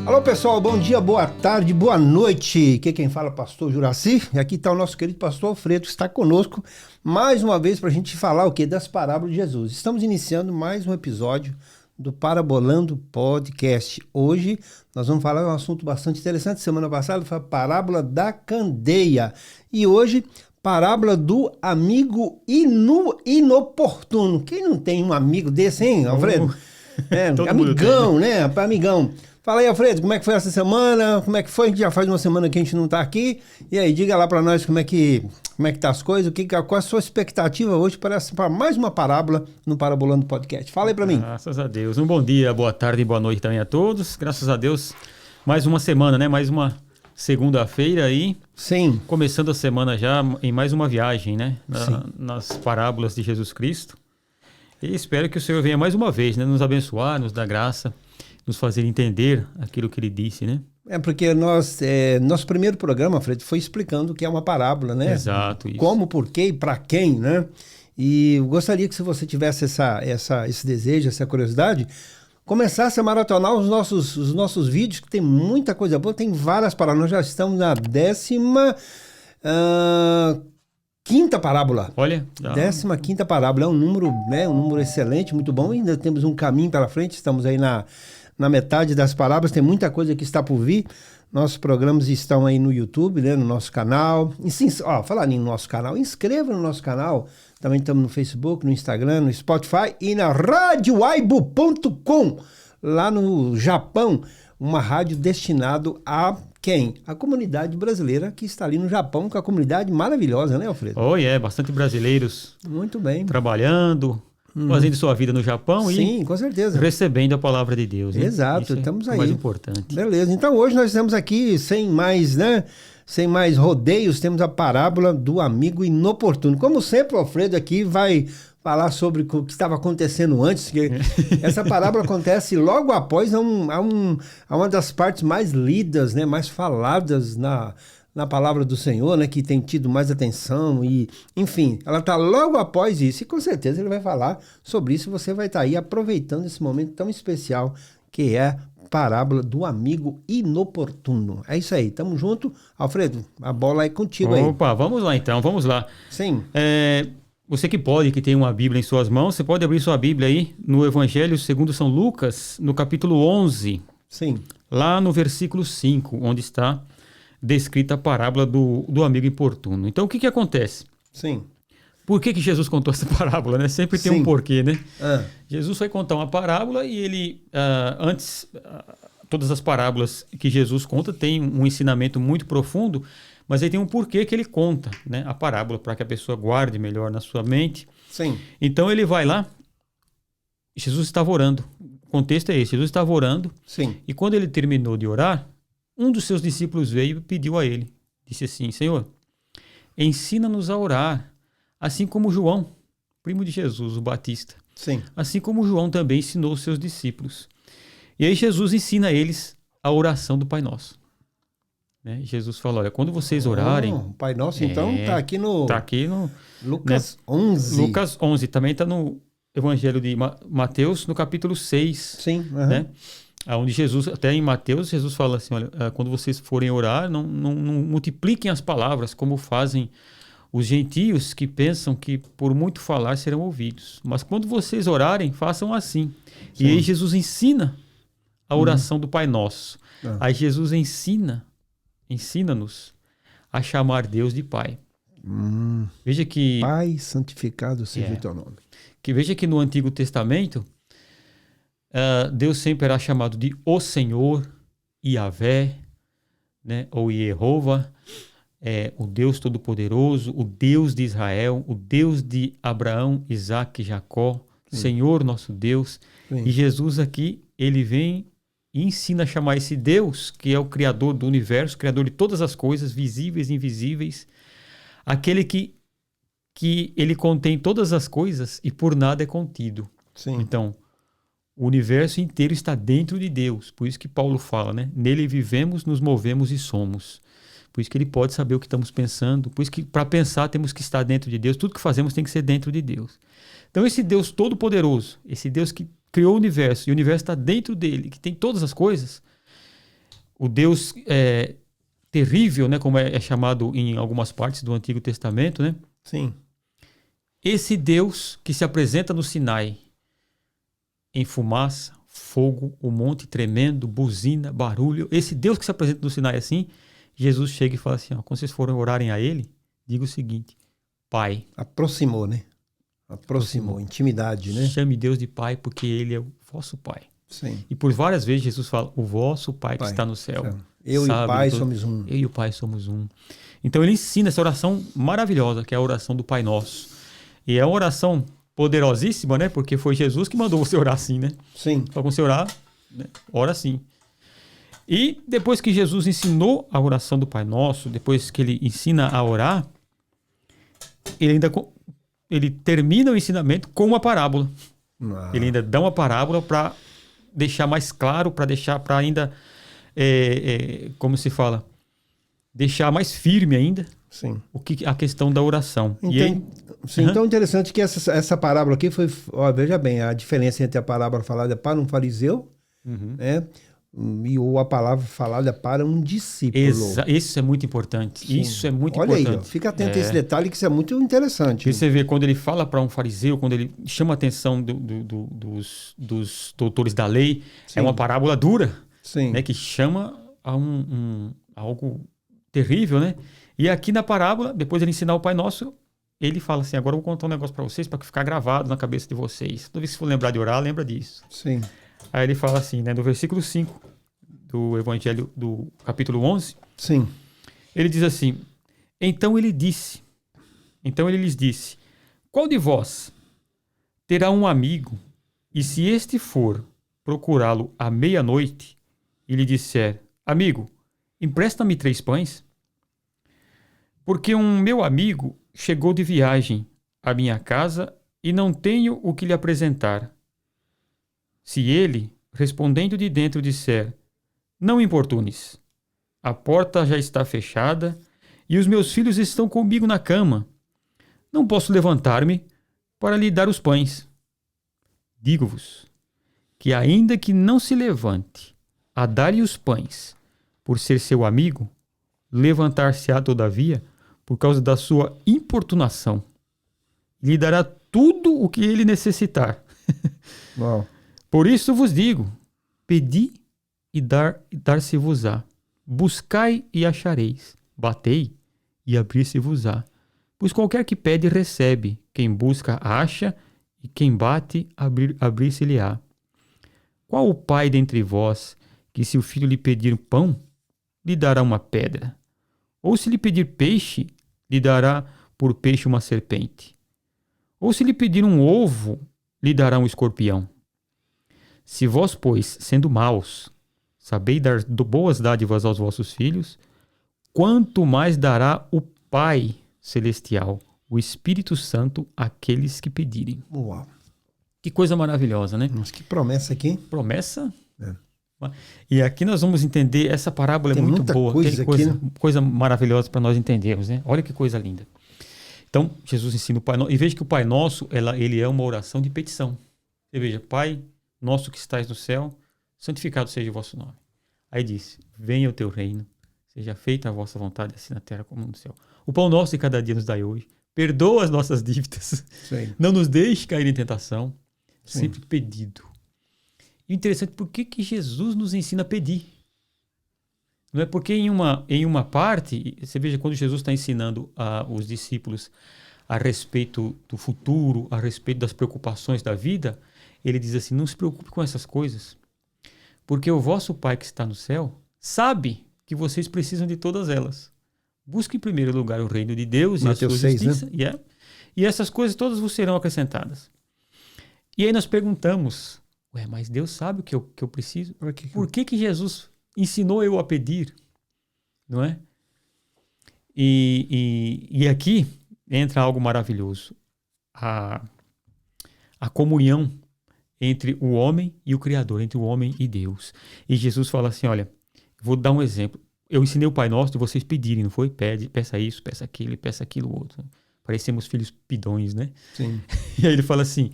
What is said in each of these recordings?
Alô pessoal, bom dia, boa tarde, boa noite. Aqui quem fala é o pastor Juraci e aqui está o nosso querido pastor Alfredo, que está conosco mais uma vez para a gente falar o quê? Das parábolas de Jesus. Estamos iniciando mais um episódio do Parabolando Podcast. Hoje nós vamos falar de um assunto bastante interessante. Semana passada foi a parábola da candeia e hoje parábola do amigo inoportuno. Quem não tem um amigo desse, hein, Alfredo? Amigão, né? Amigão. Fala aí, Alfredo, como é que foi essa semana? Como é que foi? Já faz uma semana que a gente não tá aqui. E aí, diga lá pra nós como é que tá as coisas, qual é a sua expectativa hoje para mais uma parábola no Parabolando Podcast. Fala aí pra mim. Graças a Deus. Um bom dia, boa tarde e boa noite também a todos. Graças a Deus, mais uma semana, né? Mais uma segunda-feira aí. Sim. Começando a semana já em mais uma viagem, né? Nas parábolas de Jesus Cristo. E espero que o Senhor venha mais uma vez, né? Nos abençoar, nos dar graça, nos fazer entender aquilo que ele disse, né? É porque nosso primeiro programa, Fred, foi explicando o que é uma parábola, né? Exato, isso. Como, por quê e para quem, né? E eu gostaria que se você tivesse esse desejo, essa curiosidade, começasse a maratonar os nossos vídeos, que tem muita coisa boa, tem várias parábolas. Nós já estamos na 15ª parábola. Olha. 15ª parábola. É um número, né? Um número excelente, muito bom. Ainda temos um caminho pela frente, estamos aí na metade das parábolas, tem muita coisa que está por vir. Nossos programas estão aí no YouTube, né, no nosso canal. Falar no nosso canal, inscreva no nosso canal. Também estamos no Facebook, no Instagram, no Spotify e na radioaibo.com, lá no Japão, uma rádio destinado a quem? A comunidade brasileira que está ali no Japão, com a comunidade maravilhosa, né, Alfredo? Bastante brasileiros. Muito bem. Trabalhando, fazendo sua vida no Japão. Sim, com certeza. Recebendo a palavra de Deus. Né? Exato, Isso estamos aí. É o mais importante. Beleza, então hoje nós estamos aqui sem mais rodeios, temos a parábola do amigo inoportuno. Como sempre, o Alfredo aqui vai falar sobre o que estava acontecendo antes, que essa parábola acontece logo após uma das partes mais lidas, né, mais faladas na palavra do Senhor, né, que tem tido mais atenção e, enfim, ela está logo após isso e com certeza ele vai falar sobre isso e você vai estar aí aproveitando esse momento tão especial que é a parábola do amigo inoportuno. É isso aí, tamo junto. Alfredo, a bola é contigo aí. Opa, vamos lá então, vamos lá. Sim. Você que tem uma Bíblia em suas mãos, você pode abrir sua Bíblia aí no Evangelho segundo São Lucas, no capítulo 11. Sim. Lá no versículo 5, onde está descrita a parábola do amigo importuno. Então, o que acontece? Sim. Por que Jesus contou essa parábola, né? Sempre tem um porquê, né? Jesus foi contar uma parábola e ele, todas as parábolas que Jesus conta têm um ensinamento muito profundo, mas aí tem um porquê que ele conta, né? A parábola, para que a pessoa guarde melhor na sua mente. Sim. Então, ele vai lá, Jesus estava orando. O contexto é esse, Jesus estava orando. Sim. E quando ele terminou de orar, um dos seus discípulos veio e pediu a ele. Disse assim: Senhor, ensina-nos a orar, assim como João, primo de Jesus, o Batista. Sim. Assim como João também ensinou os seus discípulos. E aí Jesus ensina a eles a oração do Pai Nosso. Né? Jesus falou: olha, quando vocês orarem... O Pai Nosso, então, está aqui no... Está aqui no... Lucas 11. Lucas 11. Também está no Evangelho de Mateus, no capítulo 6. Sim. Né? Onde Jesus, até em Mateus, Jesus fala assim: olha, quando vocês forem orar, não multipliquem as palavras como fazem os gentios que pensam que por muito falar serão ouvidos. Mas quando vocês orarem, façam assim. Sim. E aí Jesus ensina a oração do Pai Nosso. Aí Jesus ensina-nos a chamar Deus de Pai. Veja que... Pai, santificado seja o teu nome. Veja que no Antigo Testamento, Deus sempre era chamado de o Senhor, Yahvé, né? Ou Jeová, o Deus Todo-Poderoso, o Deus de Israel, o Deus de Abraão, Isaac e Jacó, Senhor nosso Deus. Sim. E Jesus aqui, ele vem e ensina a chamar esse Deus, que é o Criador do universo, Criador de todas as coisas, visíveis e invisíveis, aquele que ele contém todas as coisas e por nada é contido. Sim. Então, o universo inteiro está dentro de Deus. Por isso que Paulo fala, né? Nele vivemos, nos movemos e somos. Por isso que ele pode saber o que estamos pensando. Por isso que para pensar temos que estar dentro de Deus. Tudo que fazemos tem que ser dentro de Deus. Então esse Deus todo-poderoso, esse Deus que criou o universo, e o universo está dentro dele, que tem todas as coisas, o Deus terrível, né, como é chamado em algumas partes do Antigo Testamento, né? Sim. Esse Deus que se apresenta no Sinai em fumaça, fogo, o monte tremendo, buzina, barulho. Esse Deus que se apresenta no Sinai assim, Jesus chega e fala assim, ó, quando vocês forem orarem a ele, diga o seguinte, Pai. Aproximou, né? Aproximou, intimidade, né? Chame Deus de Pai, porque ele é o vosso Pai. Sim. E por várias vezes Jesus fala, o vosso Pai que está no céu. Eu e o Pai somos um. Eu e o Pai somos um. Então ele ensina essa oração maravilhosa, que é a oração do Pai Nosso. E é uma oração poderosíssima, né? Porque foi Jesus que mandou você orar assim, né? Sim. Para você orar, né? Ora assim. E depois que Jesus ensinou a oração do Pai Nosso, depois que ele ensina a orar, ele termina o ensinamento com uma parábola. Ele ainda dá uma parábola para deixar mais claro, para ainda, como se fala, deixar mais firme ainda. Sim. A questão da oração. Então interessante que essa parábola aqui foi, veja bem, a diferença entre a parábola falada para um fariseu, né, e a palavra falada para um discípulo. Isso é muito importante. Sim. Isso é muito Olha importante. Aí, ó, fica atento a esse detalhe, que isso é muito interessante. E você vê, quando ele fala para um fariseu, quando ele chama a atenção dos doutores da lei, Sim. É uma parábola dura, Sim. Né, que chama a algo terrível, né? E aqui na parábola, depois de ele ensinar o Pai Nosso, ele fala assim, agora eu vou contar um negócio para vocês, para ficar gravado na cabeça de vocês. Toda vez que você for lembrar de orar, lembra disso. Sim. Aí ele fala assim, né, no versículo 5 do Evangelho do capítulo 11, Sim. Ele diz assim, então ele lhes disse, qual de vós terá um amigo, e se este for procurá-lo à meia-noite, e lhe disser, amigo, empresta-me 3 pães? Porque um meu amigo chegou de viagem à minha casa e não tenho o que lhe apresentar. Se ele, respondendo de dentro, disser, não importunes, a porta já está fechada e os meus filhos estão comigo na cama, não posso levantar-me para lhe dar os pães. Digo-vos que ainda que não se levante a dar-lhe os pães, por ser seu amigo, levantar-se-á todavia por causa da sua importunação. Lhe dará tudo o que ele necessitar. Uau. Por isso vos digo, pedi e dar-se-vos-á. Buscai e achareis. Batei e abrir-se-vos-á. Pois qualquer que pede, recebe. Quem busca, acha. E quem bate, abrir-se-lhe-á. Qual o pai dentre vós, que se o filho lhe pedir pão, lhe dará uma pedra? Ou se lhe pedir peixe, lhe dará por peixe uma serpente? Ou se lhe pedir um ovo, lhe dará um escorpião? Se vós, pois, sendo maus, sabeis dar boas dádivas aos vossos filhos, quanto mais dará o Pai Celestial, o Espírito Santo, àqueles que pedirem. Uau. Que coisa maravilhosa, né? Mas que promessa aqui. Promessa? E aqui nós vamos entender, essa parábola é muito boa. Tem coisa maravilhosa para nós entendermos, né? Olha que coisa linda. Então, Jesus ensina o Pai Nosso. E veja que o Pai Nosso, ele é uma oração de petição. Você veja, Pai Nosso que estais no céu, santificado seja o vosso nome. Aí diz, venha o teu reino, seja feita a vossa vontade, assim na terra como no céu. O pão nosso de cada dia nos dai hoje. Perdoa as nossas dívidas. Sim. Não nos deixe cair em tentação. Sim. Sempre pedido. E o interessante, por que Jesus nos ensina a pedir? Não é porque em uma parte, você veja quando Jesus está ensinando os discípulos a respeito do futuro, a respeito das preocupações da vida, ele diz assim, não se preocupe com essas coisas, porque o vosso Pai que está no céu sabe que vocês precisam de todas elas. Busque em primeiro lugar o reino de Deus e a sua justiça, né? E essas coisas todas vos serão acrescentadas. E aí nós perguntamos, mas Deus sabe o que eu preciso? Por que Jesus ensinou eu a pedir? Não é? E aqui entra algo maravilhoso. A comunhão entre o homem e o Criador, entre o homem e Deus. E Jesus fala assim, olha, vou dar um exemplo. eu ensinei o Pai Nosso de vocês pedirem, não foi? Peça isso, peça aquilo outro. Parecemos filhos pidões, né? Sim. E aí ele fala assim,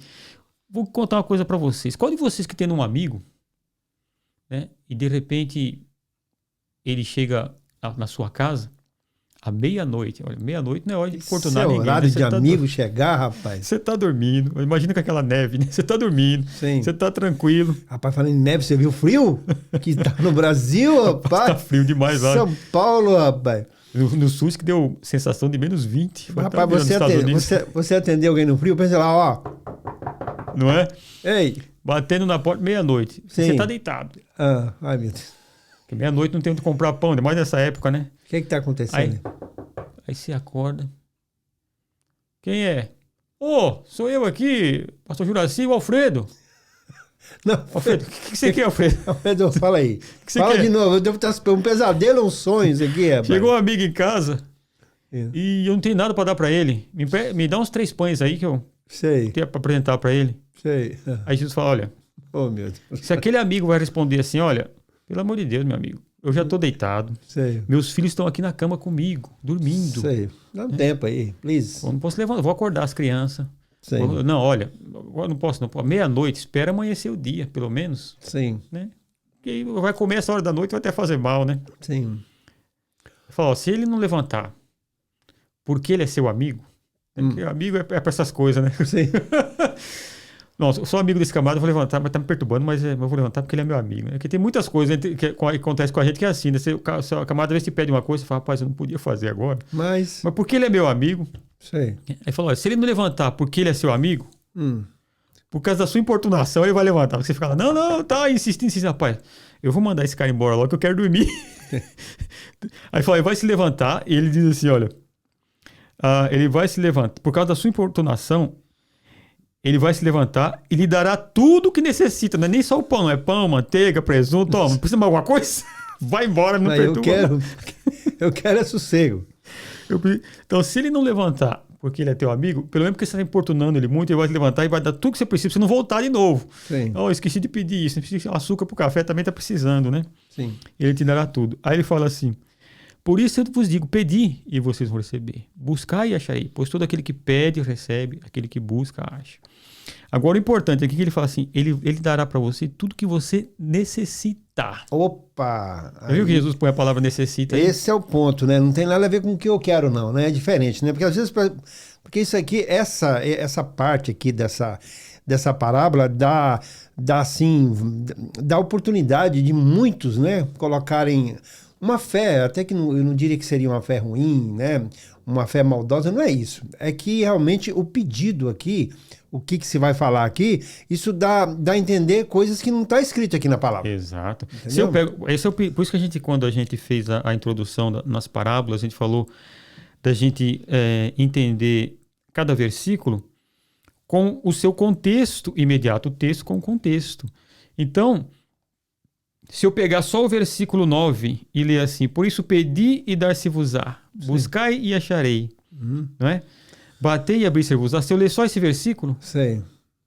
vou contar uma coisa para vocês. Qual de vocês que tem um amigo, né? E de repente ele chega na sua casa à meia-noite. Olha, meia-noite não é hora de importunar ninguém. Esse é horário né? de amigo chegar, rapaz. Você tá dormindo. Imagina com aquela neve, né? Você tá dormindo. Sim. Você tá tranquilo. Rapaz, falando em neve, você viu o frio que tá no Brasil, rapaz? Tá frio demais lá. São Paulo, rapaz. No sul que deu sensação de menos 20. Rapaz, você atendeu alguém no frio, pensa lá, ó. Não é? Ei. Batendo na porta meia-noite. Você tá deitado. Ai, meu Deus. Porque meia-noite não tem onde comprar pão, ainda mais nessa época, né? O que tá acontecendo? Aí você acorda. Quem é? Sou eu aqui, pastor Juraci, o Alfredo. Não, Alfredo, o que você quer, Alfredo? Alfredo, fala aí. Que fala quer? de novo, eu devo estar um pesadelo, um sonho isso aqui, rapaz. Chegou um amigo em casa e eu não tenho nada para dar para ele. Me dá uns 3 pães aí que eu tenho para apresentar para ele. Sei. Aí Jesus fala, olha, meu Deus. Se aquele amigo vai responder assim, olha, pelo amor de Deus, meu amigo, eu já tô deitado. Sei. Meus filhos estão aqui na cama comigo, dormindo. Sei. Dá um tempo aí, please. Eu não posso levantar, vou acordar as crianças. Sei. Não, olha, agora não posso. Meia-noite, espera amanhecer o dia, pelo menos. Sim. Né? Porque aí vai comer essa hora da noite, vai até fazer mal, né? Sim. Fala, se ele não levantar, porque ele é seu amigo, porque amigo é para essas coisas, né? Sim. Nossa, eu sou amigo desse camarada, eu vou levantar, mas tá me perturbando, mas eu vou levantar porque ele é meu amigo. Né? Porque tem muitas coisas que acontecem com a gente que é assim, né? Se o camarada às vezes te pede uma coisa, você fala, rapaz, eu não podia fazer agora. Mas porque ele é meu amigo. Sei. Aí falou, olha, se ele não levantar porque ele é seu amigo, por causa da sua importunação, ele vai levantar. Você fica lá, não, tá insistindo, rapaz, eu vou mandar esse cara embora logo que eu quero dormir. Aí fala, ele vai se levantar e ele diz assim, olha, ele vai se levantar, por causa da sua importunação, ele vai se levantar e lhe dará tudo o que necessita. Não é nem só o pão, é pão, manteiga, presunto. Toma, precisa de alguma coisa? Vai embora, não perturba. Eu quero é sossego. Então, se ele não levantar porque ele é teu amigo, pelo menos porque você está importunando ele muito, ele vai te levantar e vai dar tudo que você precisa pra você não voltar de novo. Sim. Esqueci de pedir isso, açúcar pro café também tá precisando, né? Sim. Ele te dará tudo. Aí ele fala assim, por isso eu vos digo, pedi e vocês vão receber. Buscai e acharei, pois todo aquele que pede, recebe, aquele que busca, acha. Agora o importante aqui é que ele fala assim, ele dará para você tudo que você necessitar. Opa! Você viu que Jesus põe a palavra necessita aí? Esse é o ponto, né? Não tem nada a ver com o que eu quero, não, né? É diferente, né? Porque às vezes, porque isso aqui, essa parte aqui dessa parábola dá oportunidade de muitos, né? Colocarem uma fé, até que eu não diria que seria uma fé ruim, né? Uma fé maldosa, não é isso. É que realmente o pedido aqui, o que se vai falar aqui, isso dá a entender coisas que não está escrito aqui na palavra. Exato. Se eu pego, por isso que quando a gente fez a introdução nas parábolas, a gente falou da gente entender cada versículo com o seu contexto imediato, o texto com o contexto. Então, se eu pegar só o versículo 9 e ler assim, por isso pedi e dar-se-vos-á, buscai e acharei, não é? Batei e abrir-se-vos-á. Se eu ler só esse versículo,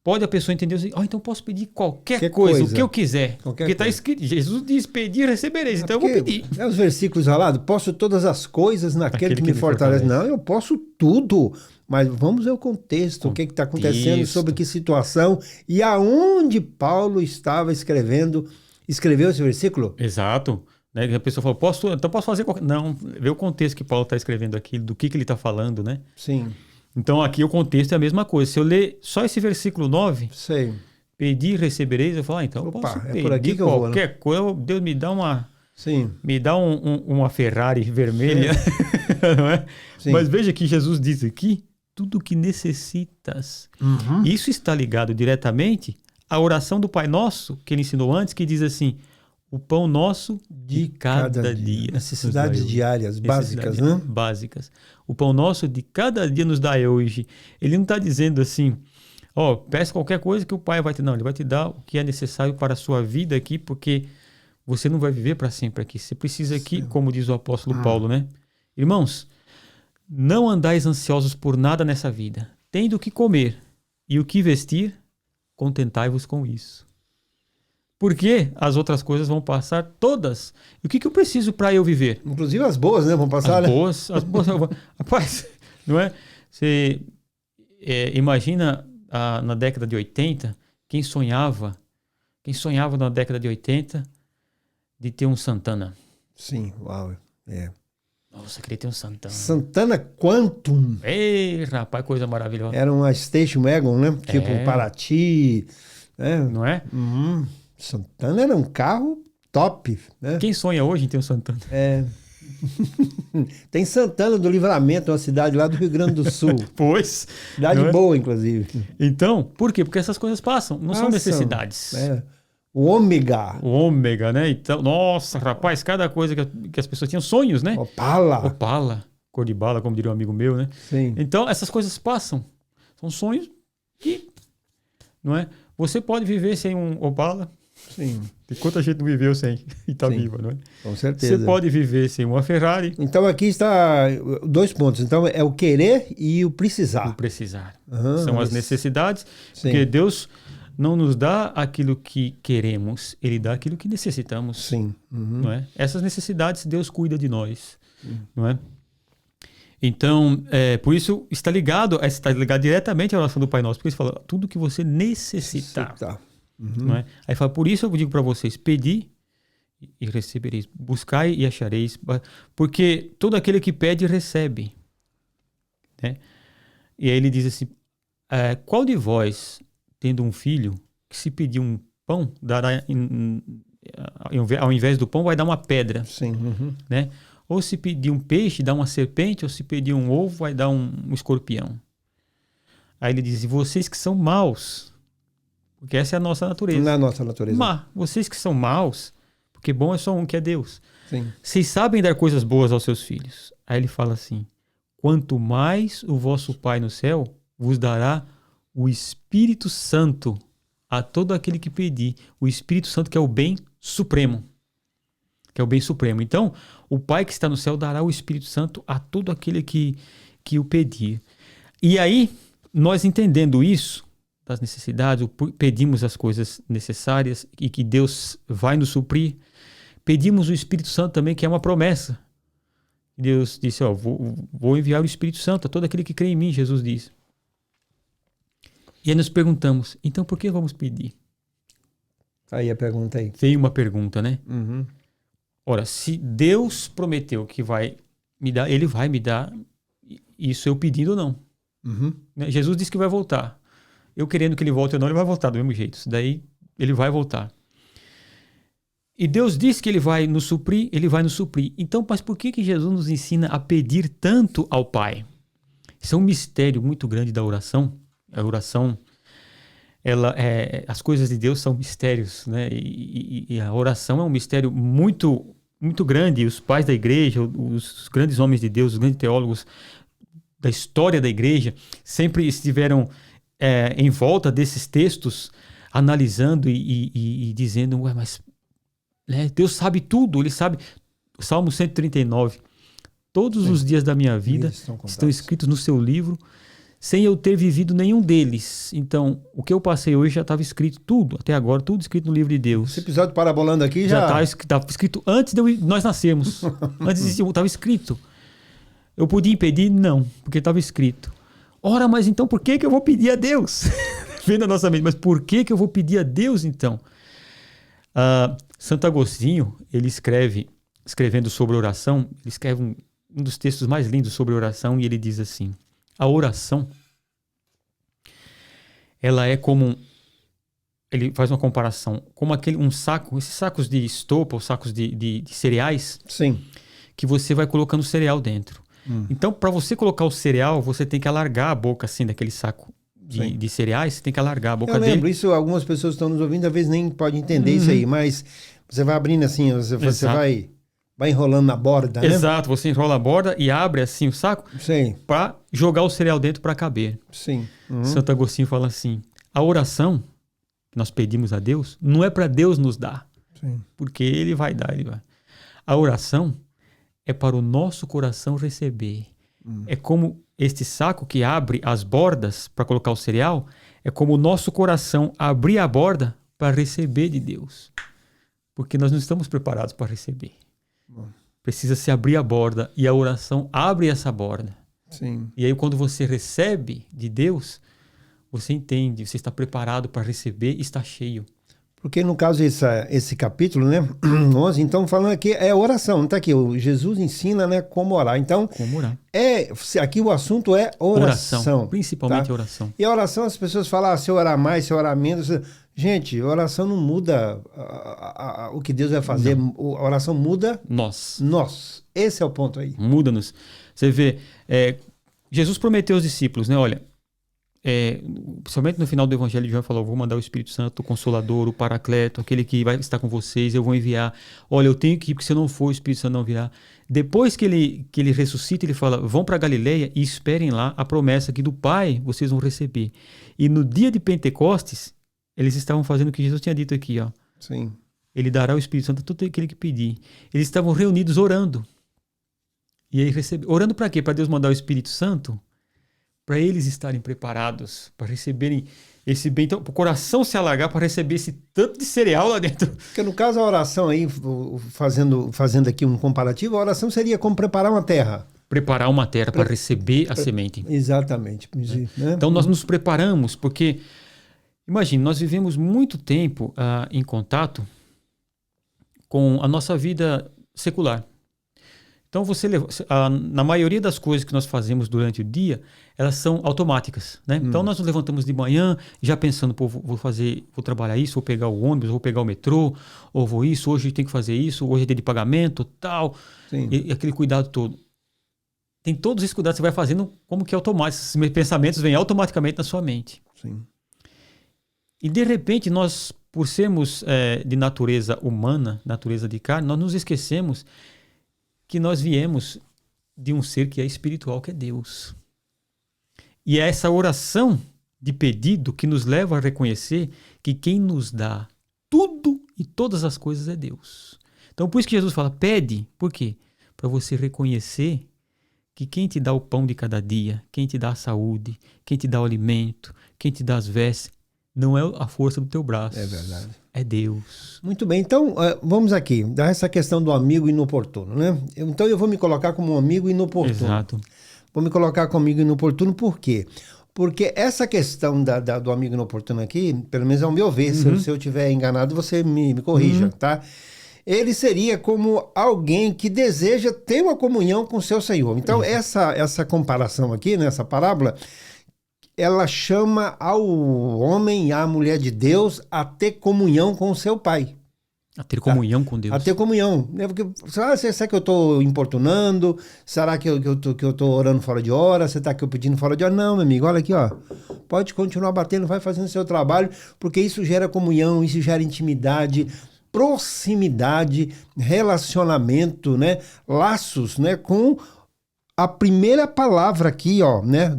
pode a pessoa entender assim, então posso pedir qualquer coisa, o que eu quiser. Porque está escrito, Jesus diz, pedir e recebereis, então eu vou pedir. É os versículos falados, posso todas as coisas naquele que me fortalece. Não, eu posso tudo. Mas vamos ver o contexto, o que está acontecendo, sobre que situação e aonde Paulo estava escreveu esse versículo? Exato. Né? A pessoa fala, então posso fazer qualquer... Não, vê o contexto que Paulo está escrevendo aqui, do que ele está falando, né? Sim. Então aqui o contexto é a mesma coisa. Se eu ler só esse versículo 9, pedir e recebereis, eu falo, então eu posso pedir qualquer coisa, Deus me dá uma... Sim. Me dá uma Ferrari vermelha, não é? Sim. Mas veja que Jesus diz aqui, tudo que necessitas. Isso está ligado diretamente à oração do Pai Nosso, que ele ensinou antes, que diz assim, o pão nosso de cada dia. Necessidades diárias, básicas, né? Básicas. O pão nosso de cada dia nos dá hoje. Ele não está dizendo assim, peça qualquer coisa que o Pai vai te dar. Não, ele vai te dar o que é necessário para a sua vida aqui, porque você não vai viver para sempre aqui. Você precisa aqui, como diz o apóstolo Paulo, né? Irmãos, não andais ansiosos por nada nessa vida. Tendo o que comer e o que vestir, contentai-vos com isso. Porque as outras coisas vão passar todas. E o que eu preciso para eu viver? Inclusive as boas, né? Vão passar, As né? boas. Rapaz, não é? Você imagina na década de 80, quem sonhava na década de 80 de ter um Santana? Sim, uau. Nossa, queria ter um Santana. Santana Quantum. Ei, rapaz, coisa maravilhosa. Era uma Station Wagon, né? Tipo Paraty. Né? Não é? Santana era um carro top, né? Quem sonha hoje em ter um Santana? Tem Santana do Livramento, uma cidade lá do Rio Grande do Sul. Pois. Cidade boa, inclusive. Então, por quê? Porque essas coisas passam, não são necessidades. O ômega, né? Então, nossa, rapaz, cada coisa que as pessoas tinham sonhos, né? Opala, cor de bala, como diria um amigo meu, né? Sim. Então, essas coisas passam. São sonhos que, não é? Você pode viver sem um Opala. Sim. Tem quanta gente não viveu sem e está viva, não é? Com certeza. Você pode viver sem uma Ferrari. Então aqui está 2 pontos. Então é o querer e o precisar. O precisar. São as necessidades. Sim. Porque Deus não nos dá aquilo que queremos, Ele dá aquilo que necessitamos. Sim. Não é? Essas necessidades, Deus cuida de nós. Não é? Então, por isso está ligado diretamente à oração do Pai Nosso, porque ele fala tudo que você necessitar. Não é? Aí fala, por isso eu digo para vocês, pedi e recebereis, buscai e achareis, porque todo aquele que pede, recebe. Né? E aí ele diz assim, qual de vós, tendo um filho, que se pedir um pão, dará, ao invés do pão, vai dar uma pedra. Sim. Né? Ou se pedir um peixe, dá uma serpente, ou se pedir um ovo, vai dar um escorpião. Aí ele diz, vocês que são maus, porque essa é a nossa natureza. Não é a nossa natureza. Vocês que são maus, porque bom é só um, que é Deus. Sim. Vocês sabem dar coisas boas aos seus filhos. Aí ele fala assim, quanto mais o vosso Pai no céu vos dará o Espírito Santo a todo aquele que pedir. O Espírito Santo que é o bem supremo. Então, o Pai que está no céu dará o Espírito Santo a todo aquele que o pedir. E aí, nós entendendo isso, das necessidades, pedimos as coisas necessárias e que Deus vai nos suprir, pedimos o Espírito Santo também, que é uma promessa. Deus disse, vou enviar o Espírito Santo a todo aquele que crê em mim, Jesus disse. E aí nós perguntamos, então por que vamos pedir? Aí a pergunta aí. Veio uma pergunta, né? Ora, se Deus prometeu que vai me dar, Ele vai me dar, isso eu pedindo ou não. Né? Jesus disse que vai voltar. Eu querendo que Ele volte ou não, Ele vai voltar do mesmo jeito. Daí Ele vai voltar. E Deus disse que Ele vai nos suprir, Ele vai nos suprir. Então, mas por que Jesus nos ensina a pedir tanto ao Pai? Isso é um mistério muito grande da oração. A oração, as coisas de Deus são mistérios, né? E a oração é um mistério muito, muito grande. Os pais da igreja, os grandes homens de Deus, os grandes teólogos da história da igreja, sempre estiveram em volta desses textos, analisando e dizendo, mas Deus sabe tudo, Ele sabe. Salmo 139, todos os dias da minha vida estão escritos no seu livro, sem eu ter vivido nenhum deles. Então, o que eu passei hoje já estava escrito tudo, até agora, tudo escrito no livro de Deus. Esse episódio parabolando aqui já estava escrito antes de nós nascermos. Antes disso, estava escrito. Eu podia impedir? Não, porque estava escrito. Ora, mas então por que eu vou pedir a Deus? Vem na nossa mente, mas por que eu vou pedir a Deus então? Santo Agostinho, ele escrevendo sobre oração, ele escreve um dos textos mais lindos sobre oração e ele diz assim, a oração, ela é como, ele faz uma comparação, como esses sacos de estopa, ou sacos de cereais, sim, que você vai colocando cereal dentro. Então, para você colocar o cereal, você tem que alargar a boca assim daquele saco de cereais, você tem que alargar a boca dele. Eu lembro, isso algumas pessoas que estão nos ouvindo, às vezes nem podem entender isso aí, mas você vai abrindo assim, você vai enrolando na borda, né? Exato, você enrola a borda e abre assim o saco para jogar o cereal dentro para caber. Sim. Santo Agostinho fala assim, a oração que nós pedimos a Deus não é para Deus nos dar, porque Ele vai dar, Ele vai. A oração é para o nosso coração receber. É como este saco que abre as bordas para colocar o cereal, é como o nosso coração abrir a borda para receber de Deus. Porque nós não estamos preparados para receber. Bom. Precisa se abrir a borda e a oração abre essa borda. Sim. E aí quando você recebe de Deus, você entende, você está preparado para receber e está cheio. Porque no caso esse capítulo, né, 11, então falando aqui é oração, não tá aqui, o Jesus ensina, né, como orar. Então, Como orar? aqui o assunto é oração. Principalmente tá? oração. E a oração, as pessoas falam, se eu orar mais, se eu orar menos. Gente, a oração não muda o que Deus vai fazer, a oração muda Nós. Esse é o ponto aí. Muda-nos. Você vê, Jesus prometeu aos discípulos, né, olha, principalmente no final do Evangelho de João, falou, vou mandar o Espírito Santo, o Consolador, o Paracleto, aquele que vai estar com vocês, eu vou enviar. Olha, eu tenho que ir, porque se eu não for, o Espírito Santo não virá. Depois que ele ressuscita, ele fala, vão para Galileia e esperem lá a promessa que do Pai vocês vão receber. E no dia de Pentecostes, eles estavam fazendo o que Jesus tinha dito aqui, ó. Sim. Ele dará o Espírito Santo a todo aquele que pedir. Eles estavam reunidos orando. E aí orando para quê? Para Deus mandar o Espírito Santo? Para eles estarem preparados, para receberem esse bem, então, para o coração se alargar para receber esse tanto de cereal lá dentro. Porque no caso a oração aí, fazendo aqui um comparativo, a oração seria como preparar uma terra. Preparar uma terra para receber a semente. Exatamente. Né? Então nós nos preparamos, porque, imagine, nós vivemos muito tempo em contato com a nossa vida secular. Então, na maioria das coisas que nós fazemos durante o dia, elas são automáticas, né? Então, nós nos levantamos de manhã já pensando, pô, vou trabalhar isso, vou pegar o ônibus, vou pegar o metrô, ou vou isso, hoje tem que fazer isso, hoje é dia de pagamento, tal. E aquele cuidado todo. Tem todos esses cuidados que você vai fazendo como que automático. Esses pensamentos vêm automaticamente na sua mente. Sim. E, de repente, nós, por sermos de natureza humana, natureza de carne, nós nos esquecemos que nós viemos de um ser que é espiritual, que é Deus. E é essa oração de pedido que nos leva a reconhecer que quem nos dá tudo e todas as coisas é Deus. Então, por isso que Jesus fala, pede. Por quê? Para você reconhecer que quem te dá o pão de cada dia, quem te dá a saúde, quem te dá o alimento, quem te dá as vestes, não é a força do teu braço. É verdade. É Deus. Muito bem, então vamos aqui, dar essa questão do amigo inoportuno, né? Então eu vou me colocar como um amigo inoportuno. Exato. Vou me colocar como amigo inoportuno, por quê? Porque essa questão do amigo inoportuno aqui, pelo menos ao meu ver, se eu estiver enganado, você me corrija, tá? Ele seria como alguém que deseja ter uma comunhão com o seu Senhor. Então essa comparação aqui, nessa parábola, ela chama ao homem e à mulher de Deus a ter comunhão com o seu Pai. A ter comunhão com Deus. A ter comunhão. Porque, será que eu estou importunando? Será que eu estou orando fora de hora? Você está aqui pedindo fora de hora? Não, meu amigo, olha aqui, ó. Pode continuar batendo, vai fazendo o seu trabalho, porque isso gera comunhão, isso gera intimidade, proximidade, relacionamento, né? Laços, né? Com a primeira palavra aqui, ó, né,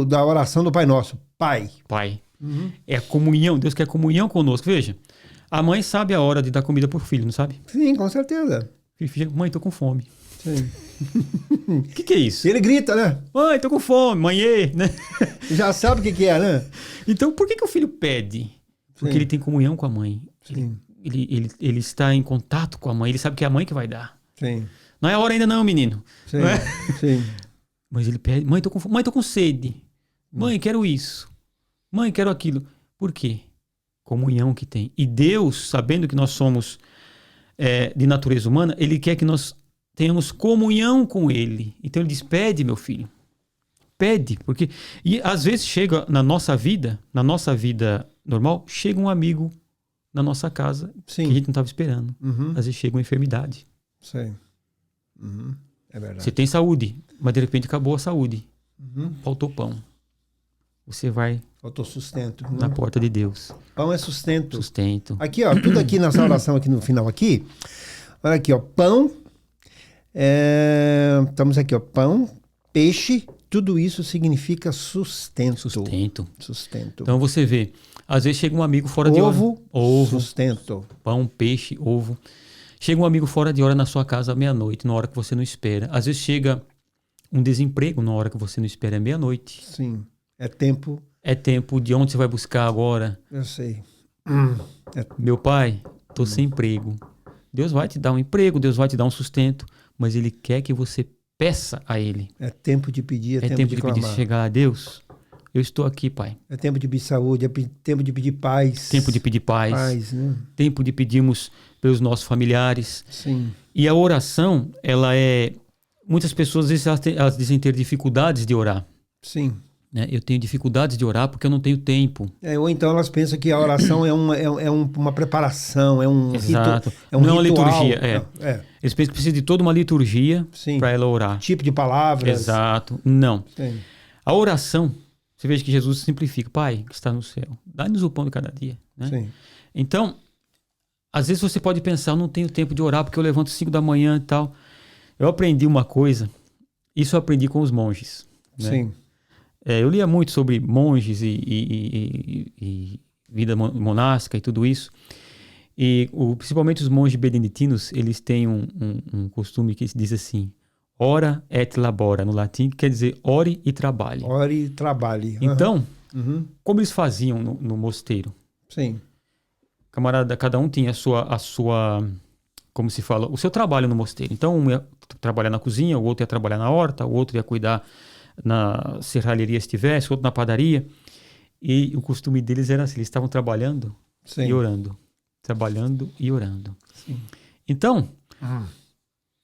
da oração do Pai Nosso, Pai. Pai. É a comunhão, Deus quer comunhão conosco. Veja, a mãe sabe a hora de dar comida pro filho, não sabe? Sim, com certeza. Filho, mãe, tô com fome. Sim. O que é isso? Ele grita, né? Mãe, tô com fome, mãe, né? Já sabe o que é, né? Então, por que o filho pede? Porque ele tem comunhão com a mãe. Ele está em contato com a mãe, ele sabe que é a mãe que vai dar. Sim. Não é a hora ainda não, menino. Sim, não é? Sim. Mas ele pede, mãe, tô com sede. Mãe, quero isso. Mãe, quero aquilo. Por quê? Comunhão que tem. E Deus, sabendo que nós somos de natureza humana, Ele quer que nós tenhamos comunhão com Ele. Então Ele diz, pede, meu filho. Pede. Porque... E às vezes chega na nossa vida normal, chega um amigo na nossa casa que a gente não estava esperando. Às vezes chega uma enfermidade. Sim. É verdade. Você tem saúde, mas de repente acabou a saúde. Faltou pão. Você vai... Faltou sustento. Na porta de Deus. Pão é sustento. Sustento. Aqui, ó, tudo aqui nessa oração aqui no final aqui. Olha aqui, ó, pão. Estamos aqui, ó, pão, peixe. Tudo isso significa sustento. Sustento. Então você vê, às vezes chega um amigo fora de hora. Ovo, sustento. Pão, peixe, ovo. Chega um amigo fora de hora na sua casa à meia-noite, na hora que você não espera. Às vezes chega um desemprego na hora que você não espera, é meia-noite. Sim. É tempo. É tempo de onde você vai buscar agora. Eu sei. Meu pai, tô sem emprego. Deus vai te dar um emprego, Deus vai te dar um sustento, mas Ele quer que você peça a Ele. É tempo de pedir, É tempo de pedir, clamar. chegar a Deus. Eu estou aqui, Pai. É tempo de pedir saúde, tempo de pedir paz. Tempo de pedir paz. Né? Tempo de pedirmos pelos nossos familiares. Sim. E a oração, ela é... Muitas pessoas, às vezes, elas dizem ter dificuldades de orar. Sim. Né? Eu tenho dificuldades de orar porque eu não tenho tempo. Ou então elas pensam que a oração é uma preparação, é um Exato. é um não é uma ritual. liturgia. Eles pensam que precisa de toda uma liturgia para ela orar. Tipo de palavras. Exato. Não. Sim. A oração, você veja que Jesus simplifica. Pai, que está no céu, dá-nos o pão de cada dia. Né? Sim. Então, às vezes você pode pensar, eu não tenho tempo de orar porque eu levanto 5 da manhã e tal. Eu aprendi uma coisa, isso eu aprendi com os monges. Né? Sim. Eu lia muito sobre monges e vida monástica e tudo isso. E principalmente os monges beneditinos, eles têm um costume que se diz assim, ora et labora, no latim, que quer dizer ore e trabalhe. Ore e trabalhe. Então, como eles faziam no mosteiro? Sim. Camarada, cada um tinha a sua, como se fala, o seu trabalho no mosteiro. Então, um ia trabalhar na cozinha, o outro ia trabalhar na horta, o outro ia cuidar na serralheria se tivesse, outro na padaria. E o costume deles era assim, eles estavam trabalhando e orando. Trabalhando e orando. Sim. Então,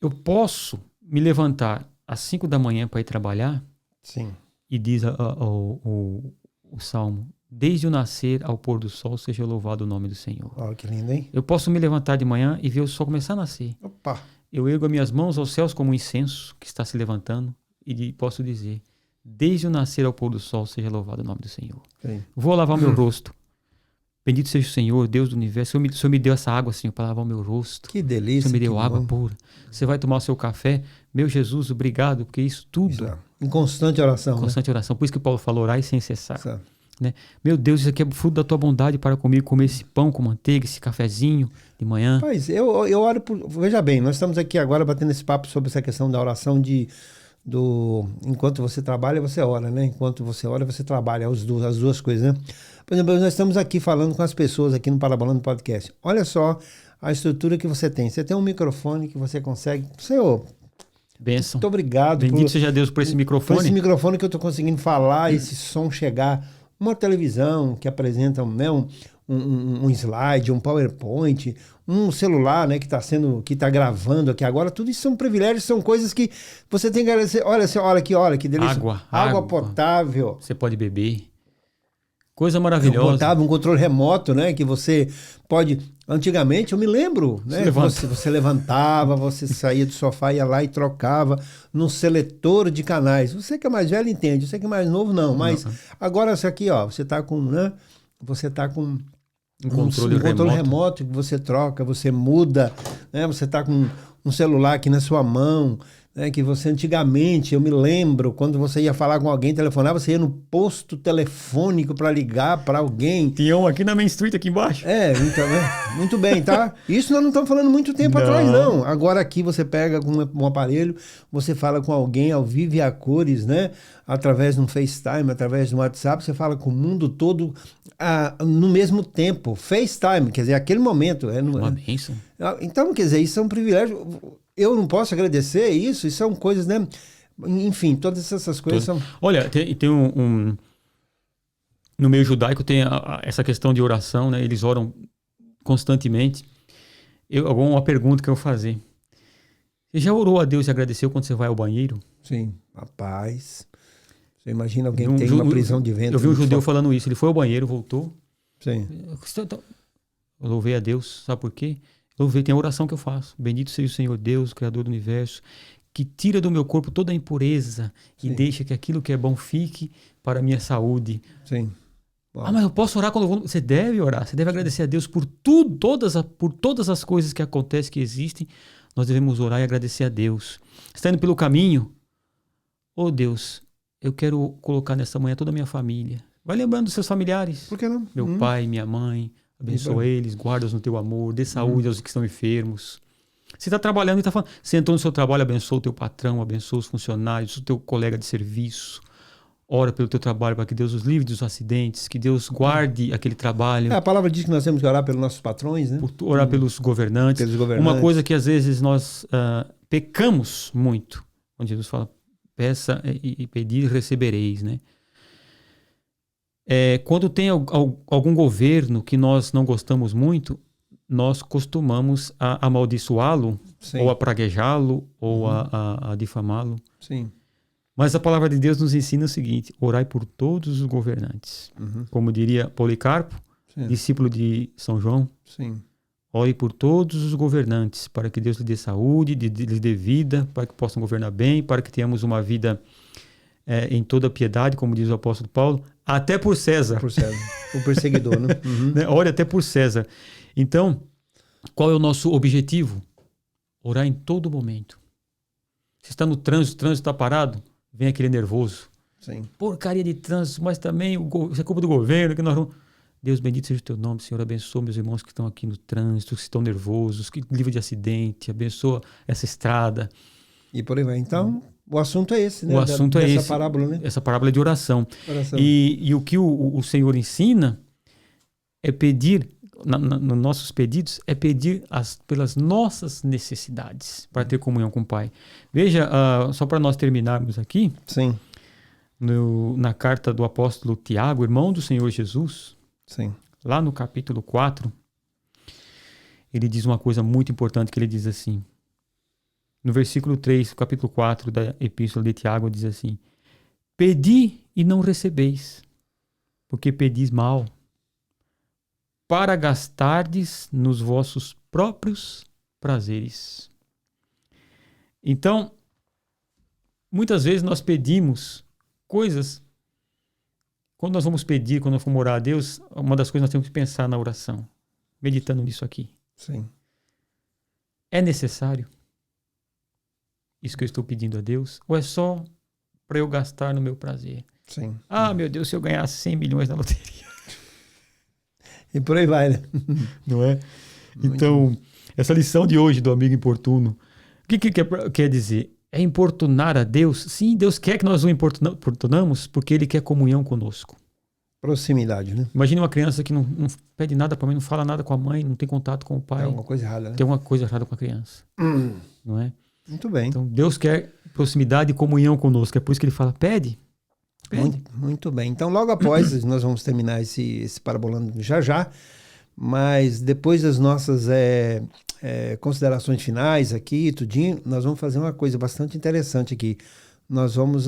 eu posso me levantar às 5 da manhã para ir trabalhar. Sim. E diz o Salmo, desde o nascer ao pôr do sol seja louvado o nome do Senhor. Olha que lindo, hein? Eu posso me levantar de manhã e ver o sol começar a nascer. Opa! Eu ergo as minhas mãos aos céus como um incenso que está se levantando e posso dizer, desde o nascer ao pôr do sol seja louvado o nome do Senhor. Sim. Vou lavar o meu rosto. Bendito seja o Senhor, Deus do universo. O Senhor me deu essa água, Senhor, para lavar o meu rosto. Que delícia. O Senhor me deu água bom. pura. Você vai tomar o seu café. Meu Jesus, obrigado, porque isso tudo... Isso, em constante oração. Constante oração. Por isso que Paulo falou, orai sem cessar. Isso. Né? Meu Deus, isso aqui é fruto da tua bondade para comigo, comer esse pão com manteiga, esse cafezinho de manhã. Pois, eu oro por... Veja bem, nós estamos aqui agora batendo esse papo sobre essa questão da oração enquanto você trabalha, você ora, né? Enquanto você ora, você trabalha, as duas coisas, né? Por exemplo, nós estamos aqui falando com as pessoas aqui no Parabolando Podcast. Olha só a estrutura que você tem. Você tem um microfone que você consegue... Senhor, bênção. muito obrigado. Bendito seja Deus por esse microfone. Por esse microfone que eu estou conseguindo falar, esse som chegar. Uma televisão que apresenta, né, um slide, um PowerPoint, um celular, né, que está gravando aqui agora. Tudo isso são privilégios, são coisas que você tem que agradecer. Olha que delícia. Água potável. Você pode beber. Coisa maravilhosa. Um controle remoto, né? Que você pode... Antigamente, eu me lembro, né? Você levantava, você saía do sofá, ia lá e trocava num seletor de canais. Você que é mais velho entende, você que é mais novo não. Mas agora isso aqui, ó, você tá com, né? Você tá com um controle remoto que você troca, você muda, né? Você tá com um celular aqui na sua mão, né, que você antigamente, eu me lembro, quando você ia falar com alguém, telefonava, você ia no posto telefônico para ligar para alguém. Tinha um aqui na Main Street, aqui embaixo. Então, muito bem, tá? Isso nós não estamos falando muito tempo atrás, não. Agora aqui você pega com um aparelho, você fala com alguém ao vivo e a cores, né? Através de um FaceTime, através de um WhatsApp, você fala com o mundo todo no mesmo tempo. FaceTime, quer dizer, aquele momento. Uma bênção. Então, quer dizer, isso é um privilégio. Eu não posso agradecer isso são coisas, né? Enfim, todas essas coisas são... Olha, tem no meio judaico tem essa questão de oração, né? Eles oram constantemente. Uma pergunta que eu vou fazer. Você já orou a Deus e agradeceu quando você vai ao banheiro? Sim, rapaz. Você imagina alguém que tem uma prisão de ventre. Eu vi um judeu falando isso. Ele foi ao banheiro, voltou. Sim. Eu louvei a Deus, sabe por quê? Tem a oração que eu faço. Bendito seja o Senhor Deus, Criador do universo, que tira do meu corpo toda a impureza e deixa que aquilo que é bom fique para a minha saúde. Sim. Uau. Mas eu posso orar quando eu vou... Você deve orar, você deve agradecer a Deus por tudo, por todas as coisas que acontecem, que existem. Nós devemos orar e agradecer a Deus. Você está indo pelo caminho? Oh Deus, eu quero colocar nessa manhã toda a minha família. Vai lembrando dos seus familiares. Por que não? Meu pai, minha mãe... Abençoa eles, guarda-os no teu amor, dê saúde aos que estão enfermos. Você está trabalhando e está falando, você entrou no seu trabalho, abençoa o teu patrão, abençoa os funcionários, o teu colega de serviço. ora pelo teu trabalho para que Deus os livre dos acidentes, que Deus guarde aquele trabalho. A palavra diz que nós temos que orar pelos nossos patrões, né? Orar pelos governantes. Uma coisa que às vezes nós pecamos muito, quando Jesus fala, peça e pedir recebereis, né? Quando tem algum governo que nós não gostamos muito, nós costumamos amaldiçoá-lo, ou a praguejá-lo, ou a difamá-lo. Sim. Mas a palavra de Deus nos ensina o seguinte: orai por todos os governantes. Como diria Policarpo, discípulo de São João, ore por todos os governantes, para que Deus lhe dê saúde, lhe dê vida, para que possam governar bem, para que tenhamos uma vida em toda piedade, como diz o apóstolo Paulo, até por César. Por César, o perseguidor, né? Ore até por César. Então, qual é o nosso objetivo? Orar em todo momento. Você está no trânsito, o trânsito está parado, vem aquele nervoso. Sim. Porcaria de trânsito, mas também isso é culpa do governo, que nós vamos... Deus, bendito seja o teu nome, Senhor, abençoa meus irmãos que estão aqui no trânsito, que estão nervosos, que livre de acidente, abençoa essa estrada. E por aí vai. Então, o assunto é esse, né? O assunto é esse. Essa parábola, né? Essa parábola é de oração. E o que o Senhor ensina é pedir, nos nossos pedidos, é pedir pelas nossas necessidades, para ter comunhão com o Pai. Veja, só para nós terminarmos aqui, sim, na carta do apóstolo Tiago, irmão do Senhor Jesus, sim, lá no capítulo 4, ele diz uma coisa muito importante, que ele diz assim, no versículo 3, capítulo 4 da epístola de Tiago, diz assim: pedi e não recebeis, porque pedis mal, para gastardes nos vossos próprios prazeres. Então, muitas vezes nós pedimos coisas. Quando nós vamos pedir, quando nós vamos orar a Deus, uma das coisas nós temos que pensar na oração, meditando nisso aqui. Sim. É necessário isso que eu estou pedindo a Deus? Ou é só para eu gastar no meu prazer? Sim. Meu Deus, se eu ganhasse 100 milhões na loteria. E por aí vai, né? Não é? Então, essa lição de hoje do amigo importuno, o que quer dizer? É importunar a Deus? Sim, Deus quer que nós o importunamos, porque Ele quer comunhão conosco. Proximidade, né? Imagine uma criança que não pede nada para a mãe, não fala nada com a mãe, não tem contato com o pai. Tem alguma coisa errada, né? Tem alguma coisa errada com a criança. Não é? Muito bem. Então, Deus quer proximidade e comunhão conosco. É por isso que Ele fala, pede. Muito bem. Então, logo após, nós vamos terminar esse parabolando já. Mas depois das nossas considerações finais aqui, tudinho, nós vamos fazer uma coisa bastante interessante aqui. Nós vamos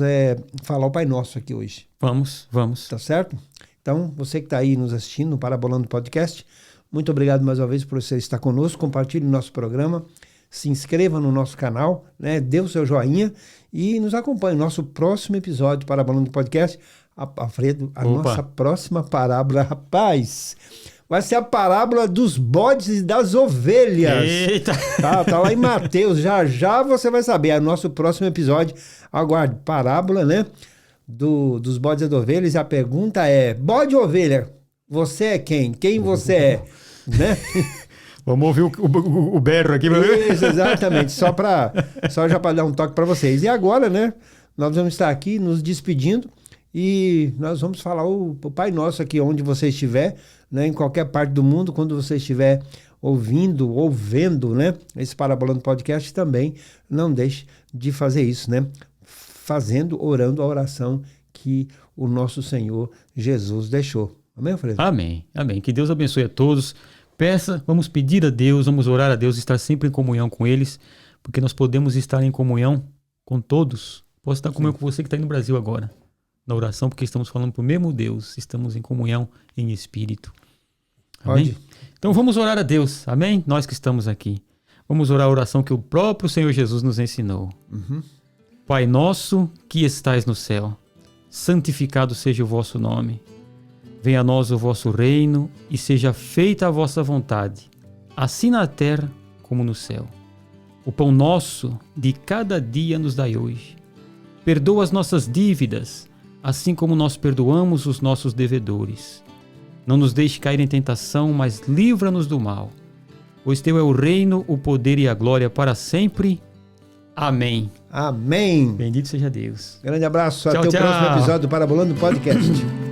falar o Pai Nosso aqui hoje. Vamos. Tá certo? Então, você que está aí nos assistindo no Parabolando Podcast, muito obrigado mais uma vez por você estar conosco. Compartilhe o nosso programa, se inscreva no nosso canal, né? Dê o seu joinha e nos acompanhe no nosso próximo episódio do Parabolando Podcast. Alfredo, nossa próxima parábola, rapaz, vai ser a parábola dos bodes e das ovelhas. Eita! Tá lá em Mateus, já você vai saber. É o nosso próximo episódio. Aguarde, parábola, né? Dos bodes e das ovelhas. E a pergunta é: bode ou ovelha, você é quem? Quem você é? Né? Vamos ouvir o berro aqui. Isso, exatamente. Só já para dar um toque para vocês. E agora, né? Nós vamos estar aqui nos despedindo e nós vamos falar o Pai Nosso aqui onde você estiver, né? Em qualquer parte do mundo, quando você estiver ouvindo, vendo, né? Esse Parabolando Podcast também, não deixe de fazer isso, né? Orando a oração que o nosso Senhor Jesus deixou. Amém, Alfredo? Amém. Que Deus abençoe a todos. Vamos pedir a Deus, vamos orar a Deus, estar sempre em comunhão com eles, porque nós podemos estar em comunhão com todos. Posso estar em comunhão com você que está aí no Brasil agora, na oração, porque estamos falando para o mesmo Deus, estamos em comunhão em espírito. Amém? Pode. Então vamos orar a Deus, amém? Nós que estamos aqui. Vamos orar a oração que o próprio Senhor Jesus nos ensinou. Pai nosso que estais no céu, santificado seja o vosso nome. Venha a nós o vosso reino e seja feita a vossa vontade, assim na terra como no céu. O pão nosso de cada dia nos dai hoje. Perdoa as nossas dívidas, assim como nós perdoamos os nossos devedores. Não nos deixe cair em tentação, mas livra-nos do mal. Pois teu é o reino, o poder e a glória para sempre. Amém. Amém. Bendito seja Deus. Grande abraço. Tchau, Até o tchau. próximo episódio do Parabolando Podcast.